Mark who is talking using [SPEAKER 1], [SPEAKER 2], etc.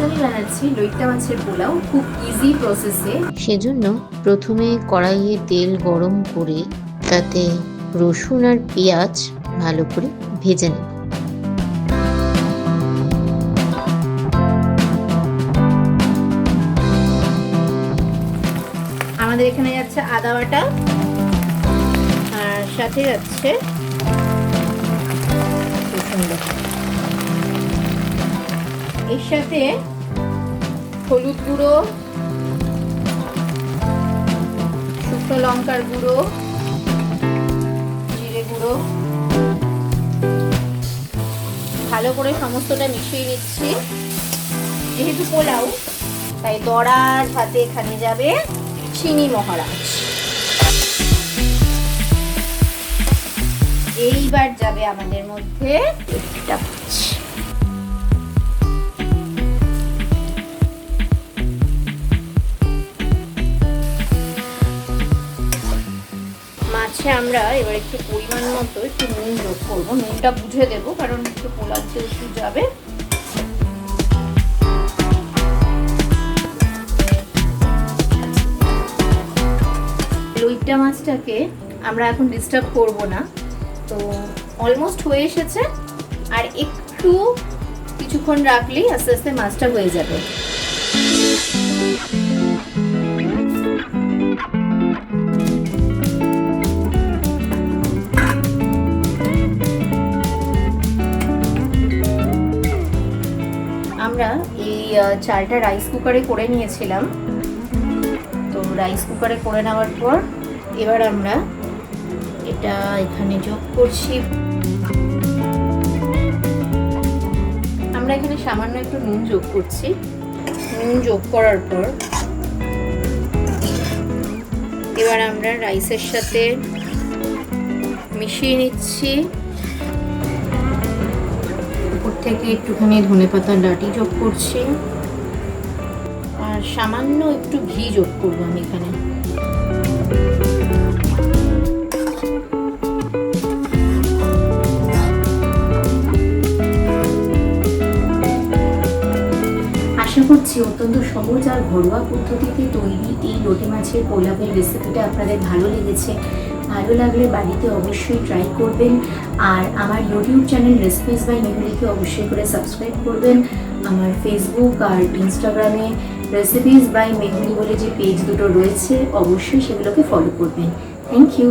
[SPEAKER 1] আমি বানাচ্ছি লইট্টা মাছের পোলাও, খুব ইজি প্রসেসে।
[SPEAKER 2] সেজন্য প্রথমে কড়াইয়ে তেল গরম করে তাতে রসুন আর পেঁয়াজ ভালো করে ভেজে নেব।
[SPEAKER 1] আমাদের এখানে যাচ্ছে আদা বাটা, আর সাথে যাচ্ছে রসুন বাটা। এর সাথে হলুদ গুঁড়ো, শুকনো লঙ্কার গুঁড়ো, জিরে গুঁড়ো, ভালো করে সমস্তটা মিশিয়ে নিচ্ছি। যেহেতু পোলাও তাই দড়ার সাথে এখানে যাবে চিনি মহারাজ। এইবার যাবে আমাদের মধ্যে একটা মাছে আমরা এবার একটু পরিমাণ মতো একটু নুন যোগ করবো। নুনটা বুঝে দেবো, কারণ একটু পোলাওতে একটু যাবে। লইট্টা মাছটাকে আমরা এখন ডিস্টার্ব করব না, তো অলমোস্ট হয়ে এসেছে। আর একটু কিছুক্ষণ রাখলেই আস্তে আস্তে মাছটা হয়ে যাবে। আমরা এই চালটা রাইস কুকারে করে নিয়েছিলাম। তো রাইস কুকারে করে নেওয়ার পর এবার আমরা এটা এখানে যোগ করছি। আমরা এখানে সামান্য একটু নুন যোগ করছি। নুন যোগ করার পর এবার আমরা রাইসের সাথে মিশিয়ে নিচ্ছি। উপর থেকে একটুখানি ধনেপাতার ডাঁটি যোগ করছি, আর সামান্য একটু ঘি যোগ করবো আমি এখানে। আশা করছি অত্যন্ত সহজ আর ঘরোয়া পদ্ধতিতে তৈরি এই লোটে মাছের পোলাওয়ের রেসিপিটা আপনাদের ভালো লেগেছে। ভালো লাগলে বাড়িতে অবশ্যই ট্রাই করবেন। আর আমার ইউটিউব চ্যানেল রেসিপিস বাই মেহুলিকে অবশ্যই করে সাবস্ক্রাইব করবেন। আমার ফেসবুক আর ইনস্টাগ্রামে রেসিপিস বাই মেহুলি বলে যে পেজ দুটো রয়েছে, অবশ্যই সেগুলোকে ফলো করবেন। Thank you.